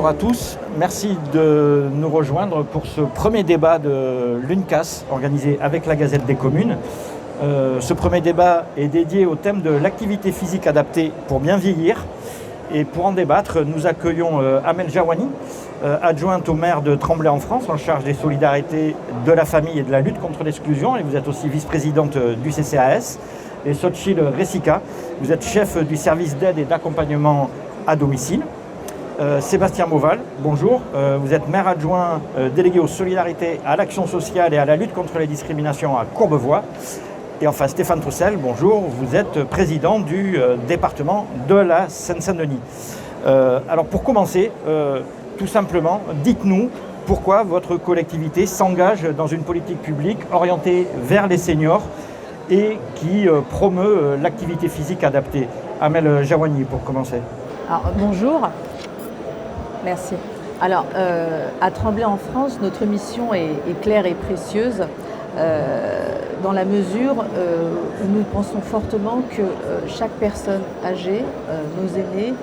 bonjour à tous. Merci de nous rejoindre pour ce premier débat de l'UNCAS organisé avec la Gazette des communes. Ce premier débat est dédié au thème de l'activité physique adaptée pour bien vieillir. Et pour en débattre, nous accueillons Amel Jawani, adjointe au maire de Tremblay en France, en charge des solidarités, de la famille et de la lutte contre l'exclusion. Et vous êtes aussi vice-présidente du CCAS. Et Sochil Ressika, vous êtes chef du service d'aide et d'accompagnement à domicile. Sébastien Mauval, bonjour. Vous êtes maire adjoint délégué aux solidarités, à l'action sociale et à la lutte contre les discriminations à Courbevoie. Et enfin Stéphane Troussel, bonjour. Vous êtes président du département de la Seine-Saint-Denis. Alors pour commencer, tout simplement, dites-nous pourquoi votre collectivité s'engage dans une politique publique orientée vers les seniors et qui promeut l'activité physique adaptée. Amel Jawani, pour commencer. Alors, bonjour. Merci. Alors, à Tremblay en France, notre mission est claire et précieuse dans la mesure où nous pensons fortement que chaque personne âgée, nos aînés,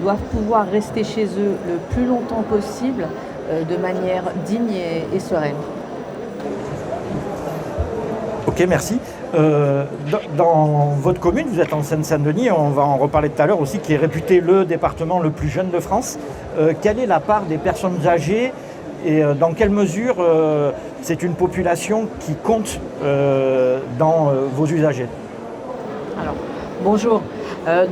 doivent pouvoir rester chez eux le plus longtemps possible de manière digne et sereine. Ok, merci. Dans votre commune, vous êtes en Seine-Saint-Denis, on va en reparler tout à l'heure aussi, qui est réputé le département le plus jeune de France. Quelle est la part des personnes âgées et dans quelle mesure c'est une population qui compte dans vos usagers? Alors, bonjour.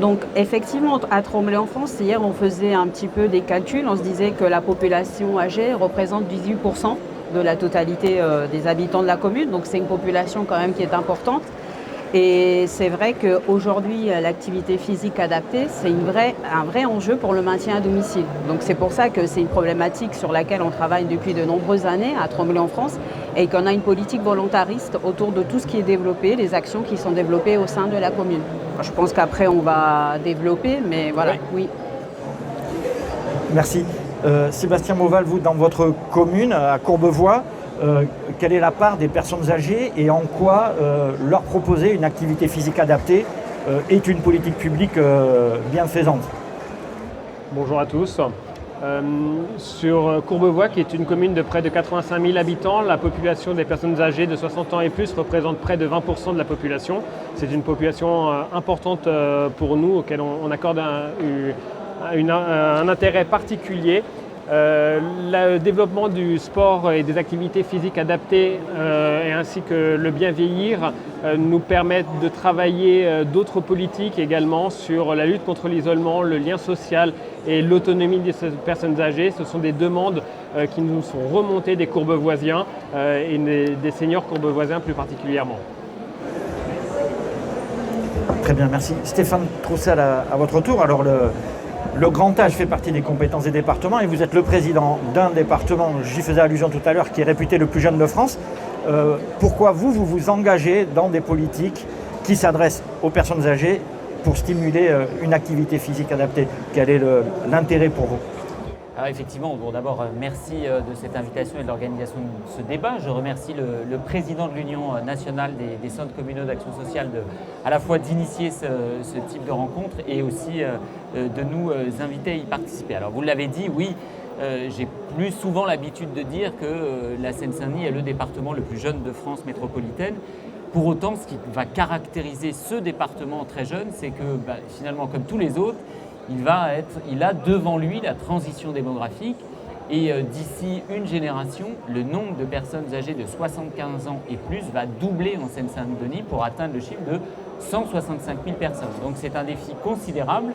Donc effectivement, à Tremblay en France, hier on faisait un petit peu des calculs, on se disait que la population âgée représente 18% de la totalité des habitants de la commune, donc c'est une population quand même qui est importante. Et c'est vrai qu'aujourd'hui, l'activité physique adaptée, c'est un vrai enjeu pour le maintien à domicile. Donc c'est pour ça que c'est une problématique sur laquelle on travaille depuis de nombreuses années à Tremblay en France et qu'on a une politique volontariste autour de tout ce qui est développé, les actions qui sont développées au sein de la commune. Je pense qu'après on va développer, mais voilà, oui. Merci. Sébastien Mauval, vous, dans votre commune, à Courbevoie, quelle est la part des personnes âgées et en quoi leur proposer une activité physique adaptée est une politique publique bienfaisante? Bonjour à tous. Sur Courbevoie, qui est une commune de près de 85 000 habitants, la population des personnes âgées de 60 ans et plus représente près de 20% de la population. C'est une population importante pour nous, auquel on accorde un intérêt particulier. Le développement du sport et des activités physiques adaptées et ainsi que le bien vieillir nous permettent de travailler d'autres politiques également sur la lutte contre l'isolement, le lien social et l'autonomie des personnes âgées. Ce sont des demandes qui nous sont remontées des Courbevoisiens et des seniors courbevoisiens plus particulièrement. Très bien, merci. Stéphane Troussel, à votre tour. Alors le grand âge fait partie des compétences des départements et vous êtes le président d'un département, j'y faisais allusion tout à l'heure, qui est réputé le plus jeune de France. Pourquoi vous engagez dans des politiques qui s'adressent aux personnes âgées pour stimuler une activité physique adaptée? Quel est l'intérêt pour vous? Alors effectivement, bon, d'abord, merci de cette invitation et de l'organisation de ce débat. Je remercie le président de l'Union nationale des centres communaux d'action sociale à la fois d'initier ce type de rencontre et aussi de nous inviter à y participer. Alors vous l'avez dit, oui, j'ai plus souvent l'habitude de dire que la Seine-Saint-Denis est le département le plus jeune de France métropolitaine. Pour autant, ce qui va caractériser ce département très jeune, c'est que finalement, comme tous les autres, il a devant lui la transition démographique et d'ici une génération, le nombre de personnes âgées de 75 ans et plus va doubler en Seine-Saint-Denis pour atteindre le chiffre de 165 000 personnes. Donc c'est un défi considérable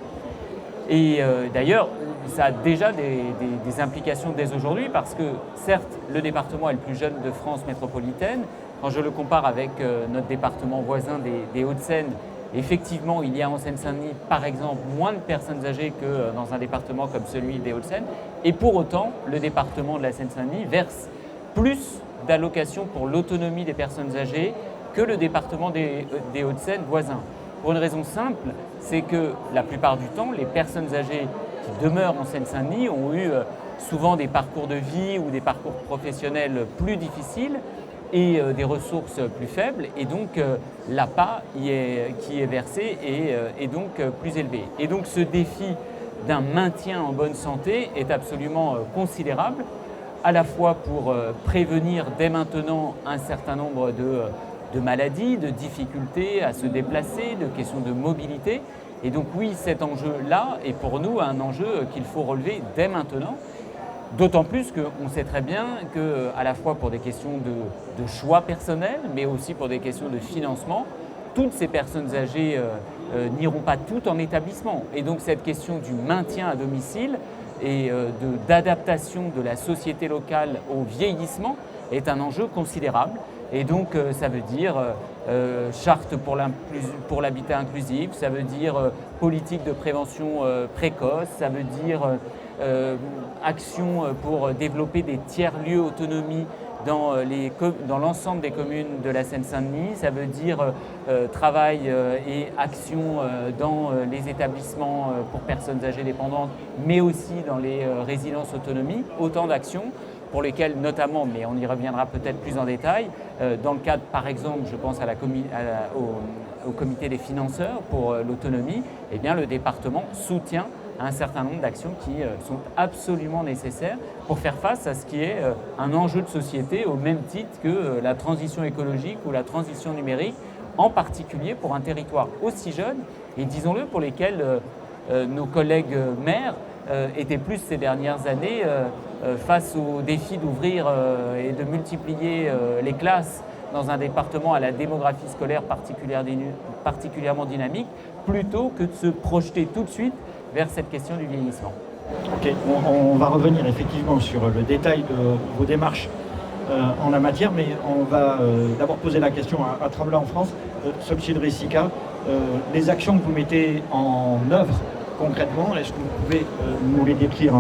et d'ailleurs ça a déjà des implications dès aujourd'hui parce que certes le département est le plus jeune de France métropolitaine. Quand je le compare avec notre département voisin des Hauts-de-Seine, effectivement, il y a en Seine-Saint-Denis, par exemple, moins de personnes âgées que dans un département comme celui des Hauts-de-Seine. Et pour autant, le département de la Seine-Saint-Denis verse plus d'allocations pour l'autonomie des personnes âgées que le département des Hauts-de-Seine voisins. Pour une raison simple, c'est que la plupart du temps, les personnes âgées qui demeurent en Seine-Saint-Denis ont eu souvent des parcours de vie ou des parcours professionnels plus difficiles et des ressources plus faibles, et donc l'APA qui est versée est donc plus élevé. Et donc ce défi d'un maintien en bonne santé est absolument considérable, à la fois pour prévenir dès maintenant un certain nombre de maladies, de difficultés à se déplacer, de questions de mobilité. Et donc oui, cet enjeu-là est pour nous un enjeu qu'il faut relever dès maintenant. D'autant plus qu'on sait très bien qu'à la fois pour des questions de choix personnels, mais aussi pour des questions de financement, toutes ces personnes âgées n'iront pas toutes en établissement. Et donc cette question du maintien à domicile et d'adaptation de la société locale au vieillissement est un enjeu considérable. Et donc ça veut dire charte pour l'habitat inclusif, ça veut dire politique de prévention précoce, ça veut dire action pour développer des tiers-lieux autonomie dans l'ensemble des communes de la Seine-Saint-Denis, ça veut dire travail et action dans les établissements pour personnes âgées dépendantes, mais aussi dans les résidences autonomie, autant d'actions pour lesquelles notamment, mais on y reviendra peut-être plus en détail, dans le cadre par exemple, je pense au comité des financeurs pour l'autonomie, eh bien, le département soutient un certain nombre d'actions qui sont absolument nécessaires pour faire face à ce qui est un enjeu de société au même titre que la transition écologique ou la transition numérique, en particulier pour un territoire aussi jeune et disons-le pour lesquels nos collègues maires étaient plus ces dernières années face au défi d'ouvrir et de multiplier les classes dans un département à la démographie scolaire particulièrement dynamique, plutôt que de se projeter tout de suite vers cette question du vieillissement. Ok, on va revenir effectivement sur le détail de vos démarches en la matière, mais on va d'abord poser la question à Tremblay en France. Solchid Ressica, les actions que vous mettez en œuvre concrètement, est-ce que vous pouvez nous les décrire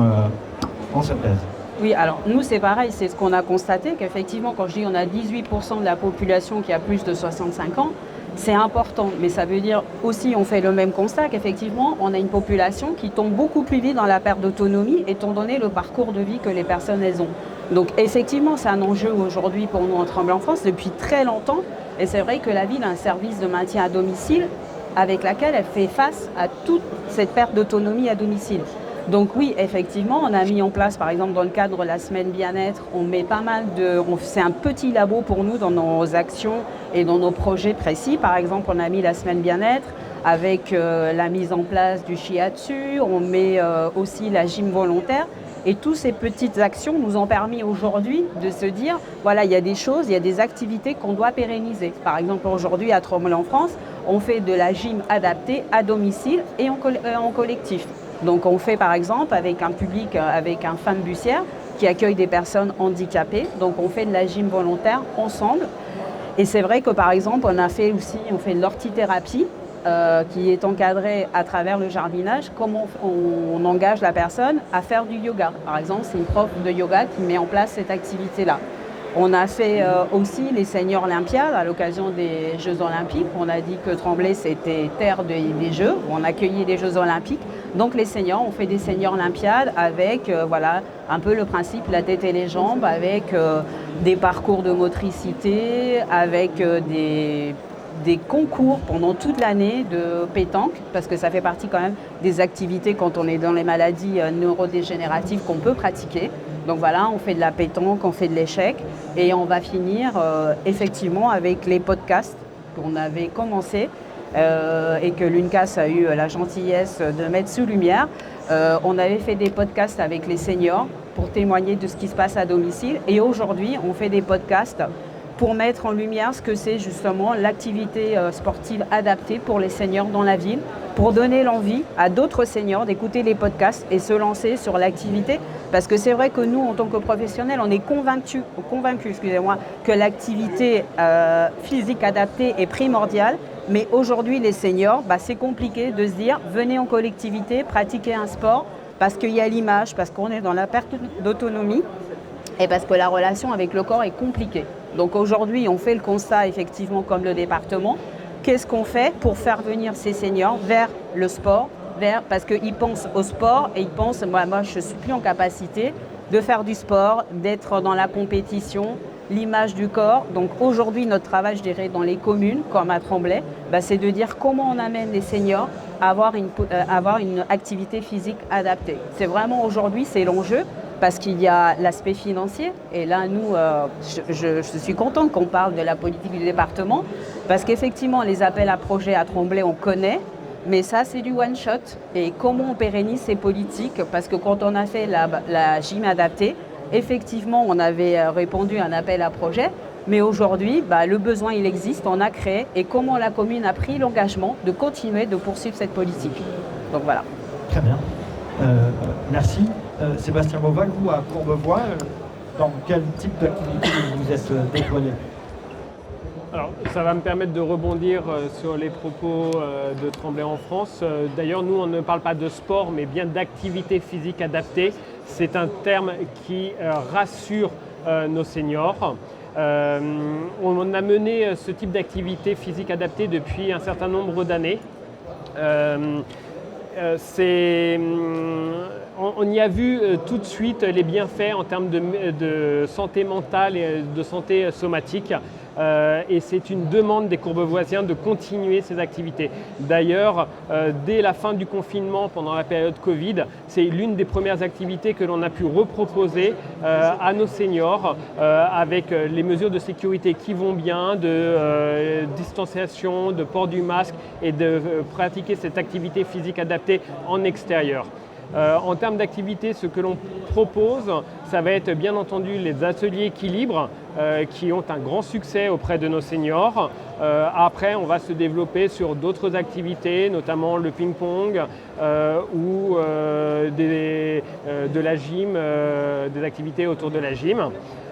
en synthèse? Oui, alors nous c'est pareil, c'est ce qu'on a constaté, qu'effectivement quand je dis on a 18% de la population qui a plus de 65 ans, c'est important, mais ça veut dire aussi, on fait le même constat, qu'effectivement, on a une population qui tombe beaucoup plus vite dans la perte d'autonomie, étant donné le parcours de vie que les personnes elles ont. Donc effectivement, c'est un enjeu aujourd'hui pour nous en Tremblay en France depuis très longtemps, et c'est vrai que la ville a un service de maintien à domicile avec laquelle elle fait face à toute cette perte d'autonomie à domicile. Donc oui, effectivement, on a mis en place, par exemple, dans le cadre de la semaine bien-être, on met pas mal c'est un petit labo pour nous dans nos actions et dans nos projets précis. Par exemple, on a mis la semaine bien-être avec la mise en place du shiatsu, on met aussi la gym volontaire. Et toutes ces petites actions nous ont permis aujourd'hui de se dire, voilà, il y a des choses, il y a des activités qu'on doit pérenniser. Par exemple, aujourd'hui, à Tremblay en France, on fait de la gym adaptée à domicile et en collectif. Donc on fait par exemple avec un public, avec un fan bussière qui accueille des personnes handicapées. Donc on fait de la gym volontaire ensemble. Et c'est vrai que par exemple on fait de l'orthithérapie qui est encadrée à travers le jardinage. Comment on engage la personne à faire du yoga. Par exemple, c'est une prof de yoga qui met en place cette activité-là. On a fait aussi les seniors olympiades à l'occasion des Jeux olympiques. On a dit que Tremblay c'était terre des Jeux, on accueillait les Jeux olympiques. Donc les seniors, on fait des seniors olympiades avec voilà, un peu le principe la tête et les jambes, avec des parcours de motricité, avec des concours pendant toute l'année de pétanque, parce que ça fait partie quand même des activités quand on est dans les maladies neurodégénératives qu'on peut pratiquer. Donc voilà, on fait de la pétanque, on fait de l'échec et on va finir effectivement avec les podcasts qu'on avait commencé et que l'UNCAS a eu la gentillesse de mettre sous lumière. On avait fait des podcasts avec les seniors pour témoigner de ce qui se passe à domicile et aujourd'hui on fait des podcasts pour mettre en lumière ce que c'est justement l'activité sportive adaptée pour les seniors dans la ville, pour donner l'envie à d'autres seniors d'écouter les podcasts et se lancer sur l'activité. Parce que c'est vrai que nous, en tant que professionnels, on est convaincus que l'activité physique adaptée est primordiale. Mais aujourd'hui, les seniors, c'est compliqué de se dire « venez en collectivité, pratiquez un sport » parce qu'il y a l'image, parce qu'on est dans la perte d'autonomie et parce que la relation avec le corps est compliquée. Donc aujourd'hui, on fait le constat, effectivement, comme le département. Qu'est-ce qu'on fait pour faire venir ces seniors vers le sport, parce qu'ils pensent au sport et ils pensent, moi je ne suis plus en capacité de faire du sport, d'être dans la compétition, l'image du corps. Donc aujourd'hui, notre travail, je dirais, dans les communes, comme à Tremblay, c'est de dire comment on amène les seniors avoir une activité physique adaptée. C'est vraiment aujourd'hui, c'est l'enjeu, parce qu'il y a l'aspect financier. Et là, nous, je suis contente qu'on parle de la politique du département, parce qu'effectivement, les appels à projets à Tremblay, on connaît, mais ça, c'est du one-shot. Et comment on pérennise ces politiques? Parce que quand on a fait la gym adaptée, effectivement, on avait répondu à un appel à projet, mais aujourd'hui, le besoin, il existe, on a créé, et comment la commune a pris l'engagement de continuer, de poursuivre cette politique. Donc voilà. Très bien. Merci. Sébastien Beauval, vous, à Courbevoie, dans quel type d'activité vous êtes déployé? Alors, ça va me permettre de rebondir sur les propos de Tremblay en France. D'ailleurs, nous, on ne parle pas de sport, mais bien d'activité physique adaptée. C'est un terme qui rassure nos seniors. On a mené ce type d'activité physique adaptée depuis un certain nombre d'années. On y a vu tout de suite les bienfaits en termes de santé mentale et de santé somatique. Et c'est une demande des Courbevoisiens de continuer ces activités. D'ailleurs, dès la fin du confinement, pendant la période Covid, c'est l'une des premières activités que l'on a pu reproposer à nos seniors avec les mesures de sécurité qui vont bien, de distanciation, de port du masque et de pratiquer cette activité physique adaptée en extérieur. En termes d'activité, ce que l'on propose, ça va être bien entendu les ateliers équilibre qui ont un grand succès auprès de nos seniors. Après, on va se développer sur d'autres activités, notamment le ping-pong ou de la gym, des activités autour de la gym.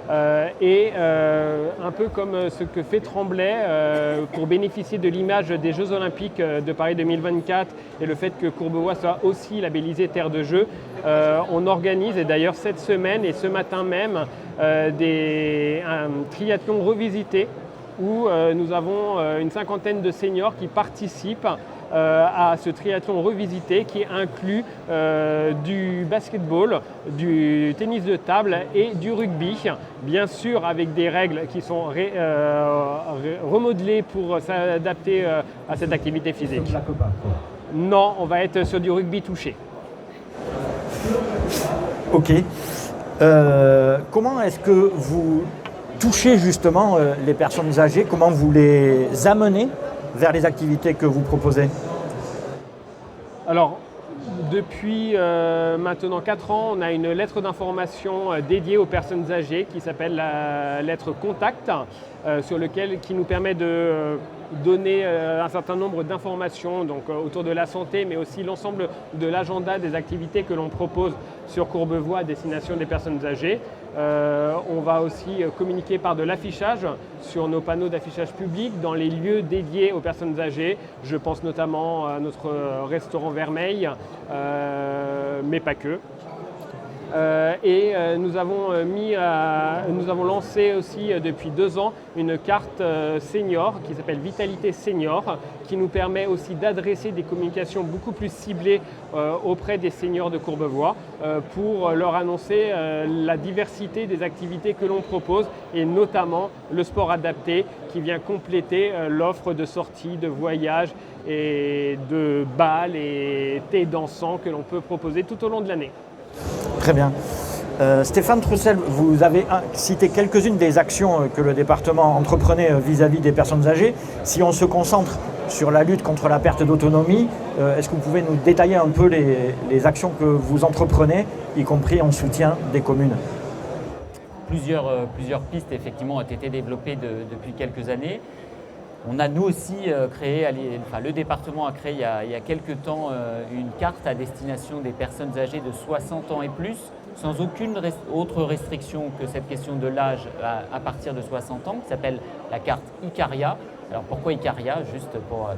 Un peu comme ce que fait Tremblay pour bénéficier de l'image des Jeux Olympiques de Paris 2024 et le fait que Courbevoie soit aussi labellisé terre de jeux, on organise, et d'ailleurs cette semaine et ce matin même, un triathlon revisité où nous avons une cinquantaine de seniors qui participent à ce triathlon revisité qui inclut du basketball, du tennis de table et du rugby, bien sûr avec des règles qui sont remodelées pour s'adapter à cette activité physique. Non, on va être sur du rugby touché. Ok. Comment est-ce que vous touchez justement les personnes âgées? Comment vous les amenez vers les activités que vous proposez? Alors, depuis maintenant 4 ans, on a une lettre d'information dédiée aux personnes âgées qui s'appelle la lettre Contact, qui nous permet de donner un certain nombre d'informations autour de la santé, mais aussi l'ensemble de l'agenda des activités que l'on propose sur Courbevoie à destination des personnes âgées. On va aussi communiquer par de l'affichage sur nos panneaux d'affichage public dans les lieux dédiés aux personnes âgées. Je pense notamment à notre restaurant Vermeil, mais pas que. Nous avons lancé aussi depuis 2 ans une carte senior qui s'appelle Vitalité Senior, qui nous permet aussi d'adresser des communications beaucoup plus ciblées auprès des seniors de Courbevoie pour leur annoncer la diversité des activités que l'on propose et notamment le sport adapté qui vient compléter l'offre de sorties, de voyages et de bals et thé dansants que l'on peut proposer tout au long de l'année. Très bien. Stéphane Troussel, vous avez cité quelques-unes des actions que le département entreprenait vis-à-vis des personnes âgées. Si on se concentre sur la lutte contre la perte d'autonomie, est-ce que vous pouvez nous détailler un peu les actions que vous entreprenez, y compris en soutien des communes? Plusieurs pistes effectivement ont été développées depuis quelques années. On a nous aussi créé, le département a créé il y a quelques temps une carte à destination des personnes âgées de 60 ans et plus, sans aucune autre restriction que cette question de l'âge à partir de 60 ans, qui s'appelle la carte Icaria. Alors pourquoi Icaria? Juste pour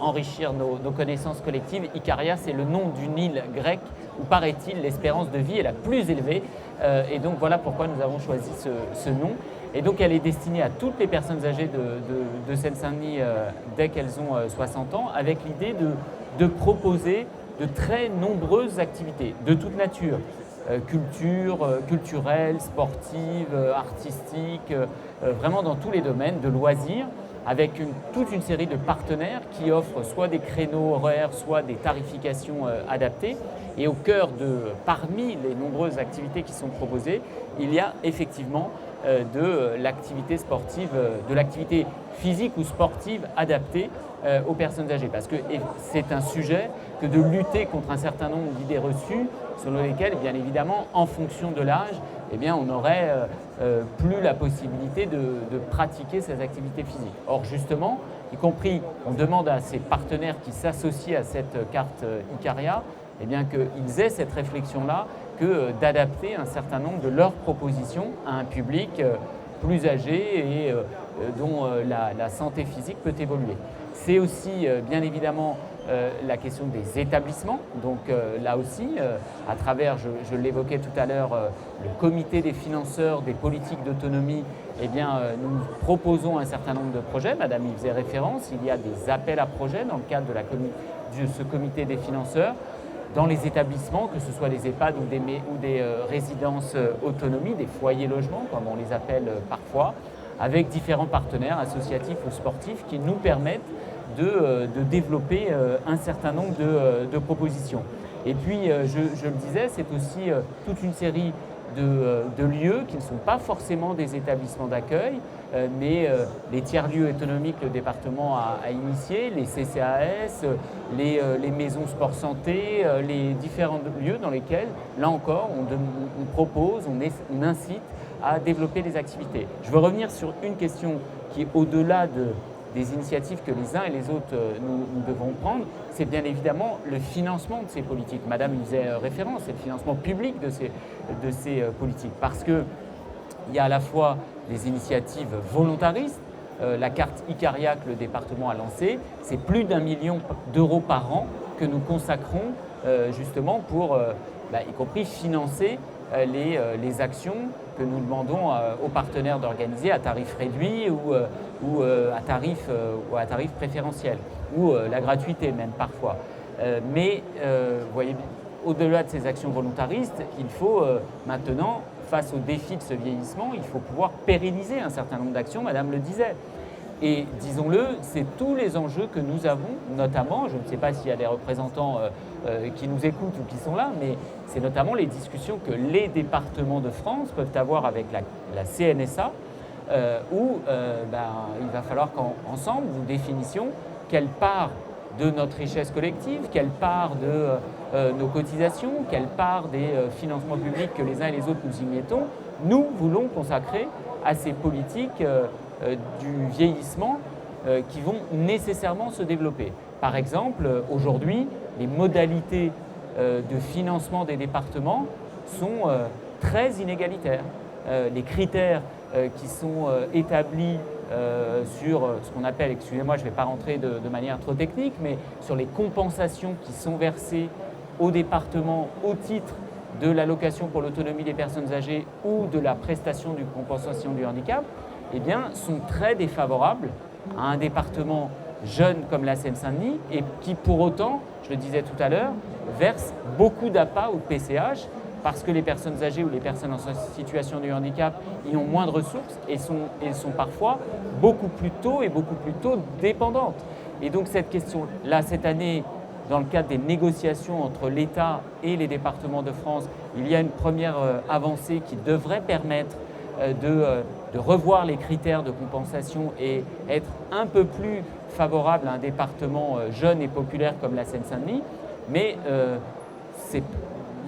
enrichir nos connaissances collectives. Icaria, c'est le nom d'une île grecque où, paraît-il, l'espérance de vie est la plus élevée. Et donc voilà pourquoi nous avons choisi ce nom. Et donc elle est destinée à toutes les personnes âgées de Seine-Saint-Denis dès qu'elles ont 60 ans, avec l'idée de proposer de très nombreuses activités de toute nature, culturelles, sportives, artistiques, vraiment dans tous les domaines, de loisirs, avec toute une série de partenaires qui offrent soit des créneaux horaires, soit des tarifications adaptées. Et au cœur parmi les nombreuses activités qui sont proposées, il y a effectivement de l'activité sportive, de l'activité physique ou sportive adaptée aux personnes âgées. Parce que c'est un sujet que de lutter contre un certain nombre d'idées reçues, selon lesquelles, bien évidemment, en fonction de l'âge, on n'aurait plus la possibilité de pratiquer ces activités physiques. Or, justement, y compris, on demande à ces partenaires qui s'associent à cette carte Icaria, qu'ils aient cette réflexion-là, que d'adapter un certain nombre de leurs propositions à un public plus âgé et dont la santé physique peut évoluer. C'est aussi, bien évidemment, la question des établissements. Donc là aussi, à travers, je l'évoquais tout à l'heure, le comité des financeurs des politiques d'autonomie, nous proposons un certain nombre de projets. Madame y faisait référence, il y a des appels à projets dans le cadre de ce comité des financeurs dans les établissements, que ce soit des EHPAD ou des résidences autonomie, des foyers logements, comme on les appelle parfois, avec différents partenaires associatifs ou sportifs qui nous permettent de développer un certain nombre de propositions. Et puis, je le disais, c'est aussi toute une série de lieux qui ne sont pas forcément des établissements d'accueil, mais les tiers-lieux économiques que le département a initiés, les CCAS, les maisons sport-santé, les différents lieux dans lesquels, là encore, on propose, on incite à développer des activités. Je veux revenir sur une question qui est au-delà des initiatives que les uns et les autres nous devrons prendre, c'est bien évidemment le financement de ces politiques. Madame y faisait référence, c'est le financement public de ces politiques. Parce qu'il y a à la fois des initiatives volontaristes, la carte Icaria que le département a lancée, c'est plus d'1 million d'euros par an que nous consacrons justement pour, y compris financer les actions que nous demandons aux partenaires d'organiser à tarif réduit ou à tarif préférentiel, ou la gratuité même parfois. Mais vous voyez, au-delà de ces actions volontaristes, il faut maintenant, face au défi de ce vieillissement, il faut pouvoir pérenniser un certain nombre d'actions, Madame le disait. Et disons-le, c'est tous les enjeux que nous avons, notamment, je ne sais pas s'il y a des représentants qui nous écoutent ou qui sont là, mais c'est notamment les discussions que les départements de France peuvent avoir avec la CNSA, où il va falloir qu'ensemble, nous définissions quelle part de notre richesse collective, quelle part de nos cotisations, quelle part des financements publics que les uns et les autres nous y mettons, nous voulons consacrer à ces politiques du vieillissement qui vont nécessairement se développer. Par exemple, aujourd'hui, les modalités de financement des départements sont très inégalitaires. Les critères qui sont établis sur ce qu'on appelle, excusez-moi, je ne vais pas rentrer de manière trop technique, mais sur les compensations qui sont versées aux départements au titre de l'allocation pour l'autonomie des personnes âgées ou de la prestation de compensation du handicap, sont très défavorables à un département jeune comme la Seine-Saint-Denis et qui, pour autant, je le disais tout à l'heure, verse beaucoup d'APA ou de PCH parce que les personnes âgées ou les personnes en situation de handicap y ont moins de ressources et sont parfois beaucoup plus tôt dépendantes. Et donc cette question-là, cette année, dans le cadre des négociations entre l'État et les départements de France, il y a une première avancée qui devrait permettre de revoir les critères de compensation et être un peu plus favorable à un département jeune et populaire comme la Seine-Saint-Denis. Mais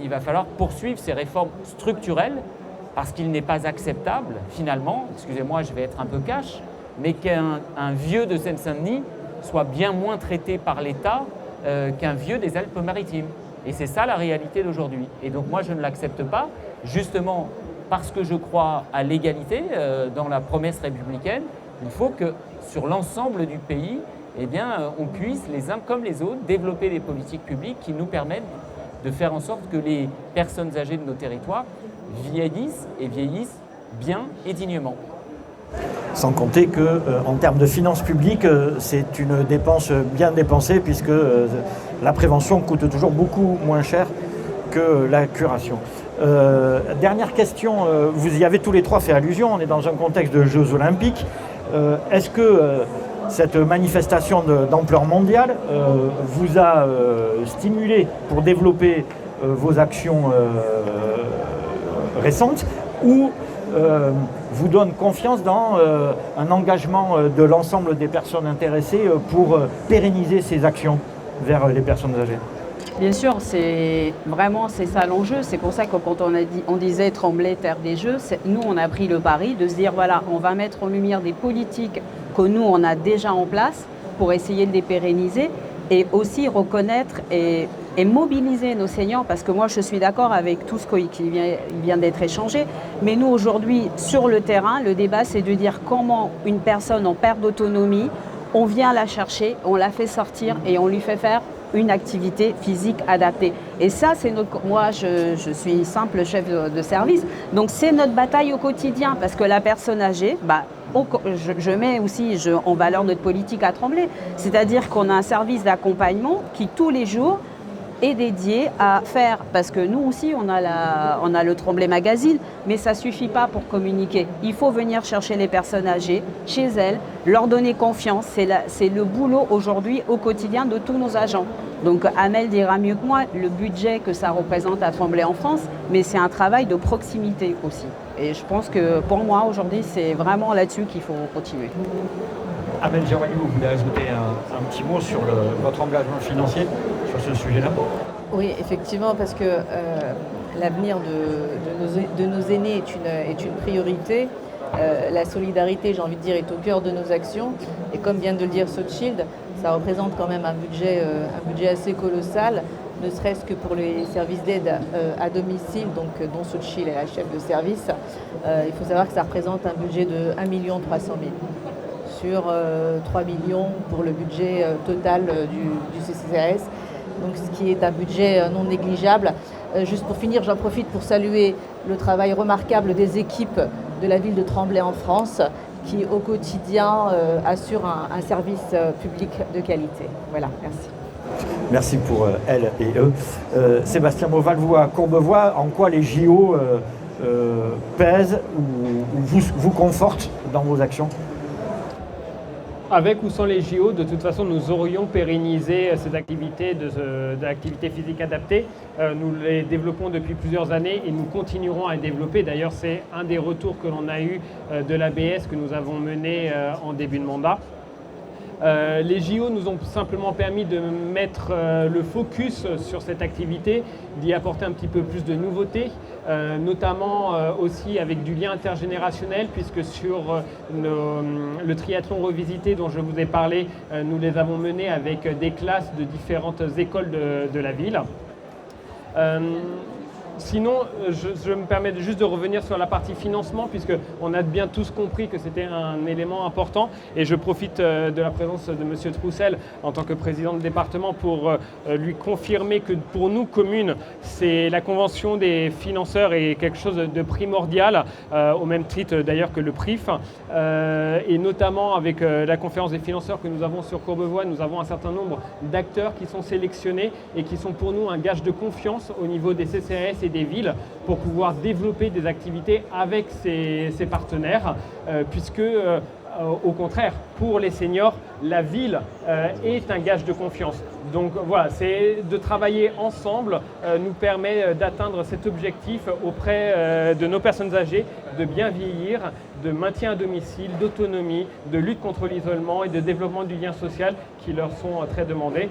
il va falloir poursuivre ces réformes structurelles parce qu'il n'est pas acceptable, finalement, excusez-moi, je vais être un peu cash, mais qu'un vieux de Seine-Saint-Denis soit bien moins traité par l'État qu'un vieux des Alpes-Maritimes. Et c'est ça la réalité d'aujourd'hui. Et donc moi, je ne l'accepte pas, justement parce que je crois à l'égalité dans la promesse républicaine. Il faut que sur l'ensemble du pays, on puisse, les uns comme les autres, développer des politiques publiques qui nous permettent de faire en sorte que les personnes âgées de nos territoires vieillissent et vieillissent bien et dignement. Sans compter qu'en termes de finances publiques, c'est une dépense bien dépensée puisque la prévention coûte toujours beaucoup moins cher que la curation. Dernière question, vous y avez tous les trois fait allusion, on est dans un contexte de Jeux Olympiques. Est-ce que Cette manifestation d'ampleur mondiale vous a stimulé pour développer vos actions récentes ou vous donne confiance dans un engagement de l'ensemble des personnes intéressées pour pérenniser ces actions vers les personnes âgées? Bien sûr, c'est ça l'enjeu. C'est pour ça que quand on disait Tremblay, terre des jeux, nous on a pris le pari de se dire voilà, on va mettre en lumière des politiques que nous on a déjà en place pour essayer de les pérenniser et aussi reconnaître et mobiliser nos seniors, parce que moi je suis d'accord avec tout ce qui vient d'être échangé, mais nous aujourd'hui sur le terrain, le débat c'est de dire comment une personne en perte d'autonomie, on vient la chercher, on la fait sortir et on lui fait faire une activité physique adaptée. Et ça, moi, je suis simple chef de service, donc c'est notre bataille au quotidien, parce que la personne âgée, je mets aussi en valeur notre politique à Tremblay, c'est-à-dire qu'on a un service d'accompagnement qui tous les jours est dédié à faire, parce que nous aussi on a le Tremblay Magazine, mais ça ne suffit pas pour communiquer. Il faut venir chercher les personnes âgées chez elles, leur donner confiance. C'est le boulot aujourd'hui au quotidien de tous nos agents. Donc Amel dira mieux que moi le budget que ça représente à Tremblay en France, mais c'est un travail de proximité aussi. Et je pense que pour moi aujourd'hui c'est vraiment là-dessus qu'il faut continuer. Amel Girouani, vous voulez ajouter un petit mot sur votre engagement financier sur ce sujet-là? Oui, effectivement, parce que l'avenir de nos aînés est une priorité. La solidarité, j'ai envie de dire, est au cœur de nos actions. Et comme vient de le dire Sotschild, ça représente quand même un budget assez colossal, ne serait-ce que pour les services d'aide à domicile, donc, dont Sotschild est la chef de service. Il faut savoir que ça représente un budget de 1 300 000 sur 3 millions pour le budget total du CCAS. Donc, ce qui est un budget non négligeable. Juste pour finir, j'en profite pour saluer le travail remarquable des équipes de la ville de Tremblay en France qui, au quotidien, assurent un service public de qualité. Voilà, merci. Merci pour elles et eux. Sébastien Mauval, vous à Courbevoie, en quoi les JO pèsent ou vous confortent dans vos actions? Avec ou sans les JO, de toute façon, nous aurions pérennisé cette activité d'activité physique adaptée. Nous les développons depuis plusieurs années et nous continuerons à les développer. D'ailleurs, c'est un des retours que l'on a eu de l'ABS que nous avons mené en début de mandat. Les JO nous ont simplement permis de mettre le focus sur cette activité, d'y apporter un petit peu plus de nouveautés, notamment aussi avec du lien intergénérationnel, puisque sur le triathlon revisité dont je vous ai parlé, nous les avons menés avec des classes de différentes écoles de la ville. Sinon, je me permets juste de revenir sur la partie financement, puisqu'on a bien tous compris que c'était un élément important. Et je profite de la présence de M. Troussel en tant que président de département pour lui confirmer que pour nous, communes, la convention des financeurs est quelque chose de primordial, au même titre d'ailleurs que le PRIF. Et notamment avec la conférence des financeurs que nous avons sur Courbevoie, nous avons un certain nombre d'acteurs qui sont sélectionnés et qui sont pour nous un gage de confiance au niveau des CCAS et des villes pour pouvoir développer des activités avec ces partenaires, puisque au contraire, pour les seniors, la ville est un gage de confiance. Donc voilà, c'est de travailler ensemble nous permet d'atteindre cet objectif auprès de nos personnes âgées, de bien vieillir, de maintien à domicile, d'autonomie, de lutte contre l'isolement et de développement du lien social qui leur sont très demandés.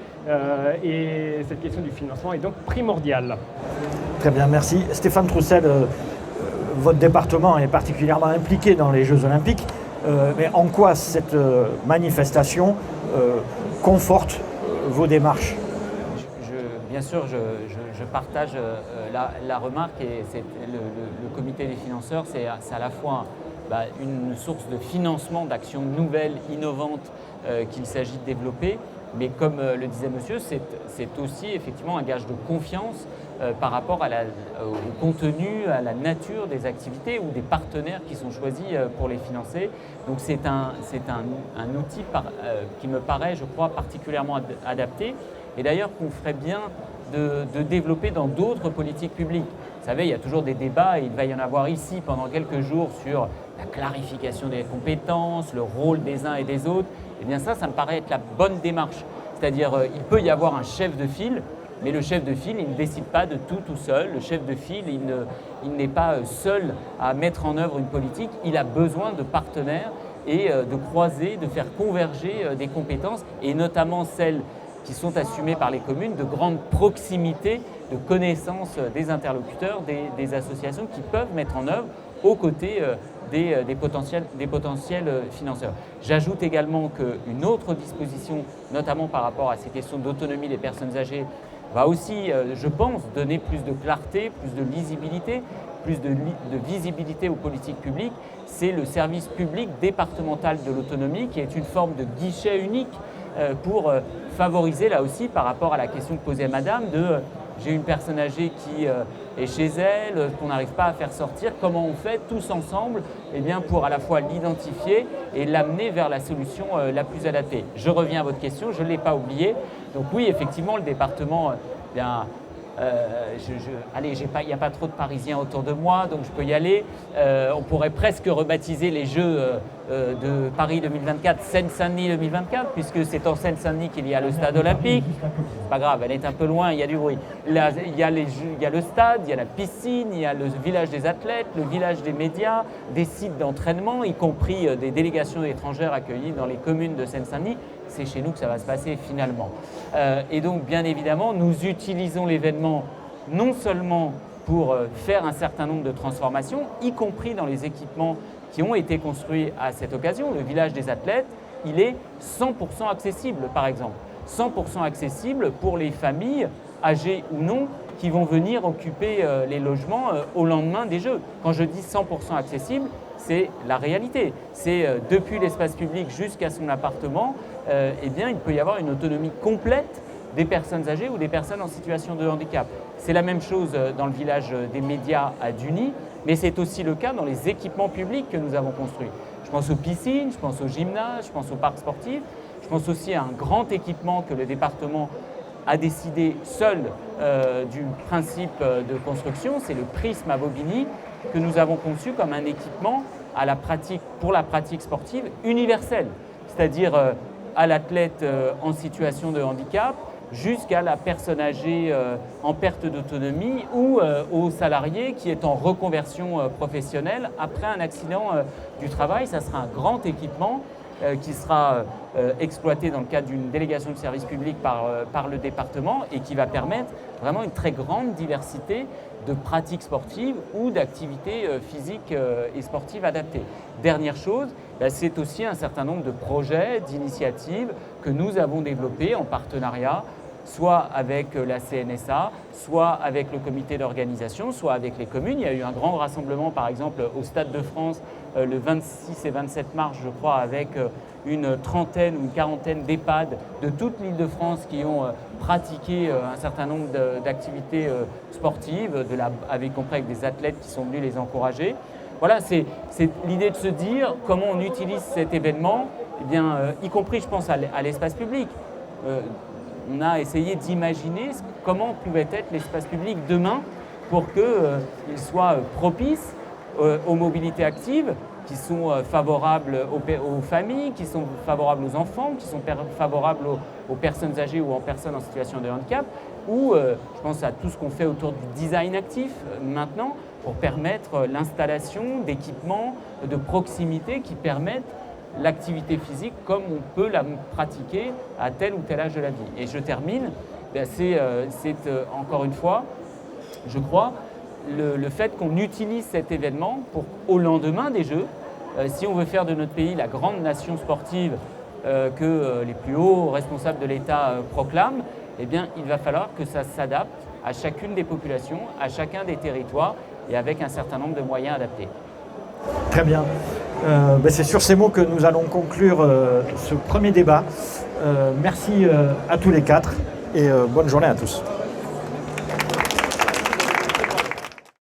Et cette question du financement est donc primordiale. Très bien, merci. Stéphane Troussel, votre département est particulièrement impliqué dans les Jeux Olympiques. Mais en quoi cette manifestation conforte vos démarches? Bien sûr, je partage la remarque et le comité des financeurs, c'est à la fois une source de financement d'actions nouvelles, innovantes qu'il s'agit de développer, mais comme le disait monsieur, c'est aussi effectivement un gage de confiance par rapport au contenu, à la nature des activités ou des partenaires qui sont choisis pour les financer. Donc c'est un outil qui me paraît, je crois, particulièrement adapté et d'ailleurs qu'on ferait bien de développer dans d'autres politiques publiques. Vous savez, il y a toujours des débats, et il va y en avoir ici pendant quelques jours sur la clarification des compétences, le rôle des uns et des autres. Eh bien ça me paraît être la bonne démarche. C'est-à-dire, il peut y avoir un chef de file, mais le chef de file, il ne décide pas de tout seul. Le chef de file, il n'est pas seul à mettre en œuvre une politique. Il a besoin de partenaires et de croiser, de faire converger des compétences, et notamment celles qui sont assumées par les communes, de grande proximité, de connaissance des interlocuteurs, des associations qui peuvent mettre en œuvre aux côtés des potentiels financeurs. J'ajoute également qu'une autre disposition, notamment par rapport à ces questions d'autonomie des personnes âgées, va aussi, je pense, donner plus de clarté, plus de lisibilité, plus de visibilité aux politiques publiques. C'est le service public départemental de l'autonomie, qui est une forme de guichet unique pour favoriser, là aussi, par rapport à la question que posait Madame, j'ai une personne âgée qui est chez elle, qu'on n'arrive pas à faire sortir, comment on fait tous ensemble pour à la fois l'identifier et l'amener vers la solution la plus adaptée. Je reviens à votre question, je ne l'ai pas oublié. Donc oui, effectivement, le département, il n'y a pas trop de Parisiens autour de moi, donc je peux y aller. On pourrait presque rebaptiser les Jeux de Paris 2024 Seine-Saint-Denis 2024, puisque c'est en Seine-Saint-Denis qu'il y a le stade olympique. C'est pas grave, elle est un peu loin, il y a du bruit. Là, il y a le stade, il y a la piscine, il y a le village des athlètes, le village des médias, des sites d'entraînement, y compris des délégations étrangères accueillies dans les communes de Seine-Saint-Denis. C'est chez nous que ça va se passer finalement. Et donc, bien évidemment, nous utilisons l'événement non seulement pour faire un certain nombre de transformations, y compris dans les équipements qui ont été construits à cette occasion. Le village des athlètes, il est 100% accessible, par exemple. 100% accessible pour les familles, âgées ou non, qui vont venir occuper les logements au lendemain des Jeux. Quand je dis 100% accessible, c'est la réalité. C'est depuis l'espace public jusqu'à son appartement, il peut y avoir une autonomie complète des personnes âgées ou des personnes en situation de handicap. C'est la même chose dans le village des médias à Duny, mais c'est aussi le cas dans les équipements publics que nous avons construits. Je pense aux piscines, je pense aux gymnases, je pense aux parcs sportifs, je pense aussi à un grand équipement que le département a décidé seul du principe de construction, c'est le Prisme à Bobigny, que nous avons conçu comme un équipement pour la pratique sportive universelle, c'est-à-dire à l'athlète en situation de handicap, jusqu'à la personne âgée en perte d'autonomie ou au salarié qui est en reconversion professionnelle après un accident du travail. Ça sera un grand équipement qui sera exploité dans le cadre d'une délégation de service public par le département et qui va permettre vraiment une très grande diversité de pratiques sportives ou d'activités physiques et sportives adaptées. Dernière chose, c'est aussi un certain nombre de projets, d'initiatives que nous avons développés en partenariat, soit avec la CNSA, soit avec le comité d'organisation, soit avec les communes. Il y a eu un grand rassemblement, par exemple, au Stade de France, le 26 et 27 mars, je crois, avec une trentaine ou une quarantaine d'EHPAD de toute l'Île-de-France qui ont pratiqué un certain nombre d'activités sportives, avec compris avec des athlètes qui sont venus les encourager. Voilà, c'est l'idée de se dire comment on utilise cet événement, y compris, je pense, à l'espace public. On a essayé d'imaginer comment pouvait être l'espace public demain pour qu'il soit propice aux mobilités actives, qui sont favorables aux familles, qui sont favorables aux enfants, qui sont favorables aux personnes âgées ou aux personnes en situation de handicap, ou je pense à tout ce qu'on fait autour du design actif maintenant pour permettre l'installation d'équipements de proximité qui permettent l'activité physique comme on peut la pratiquer à tel ou tel âge de la vie. Et je termine, c'est encore une fois, je crois, le fait qu'on utilise cet événement au lendemain des Jeux, si on veut faire de notre pays la grande nation sportive que les plus hauts responsables de l'État proclament, il va falloir que ça s'adapte à chacune des populations, à chacun des territoires et avec un certain nombre de moyens adaptés. Très bien. C'est sur ces mots que nous allons conclure ce premier débat. Merci à tous les quatre et bonne journée à tous.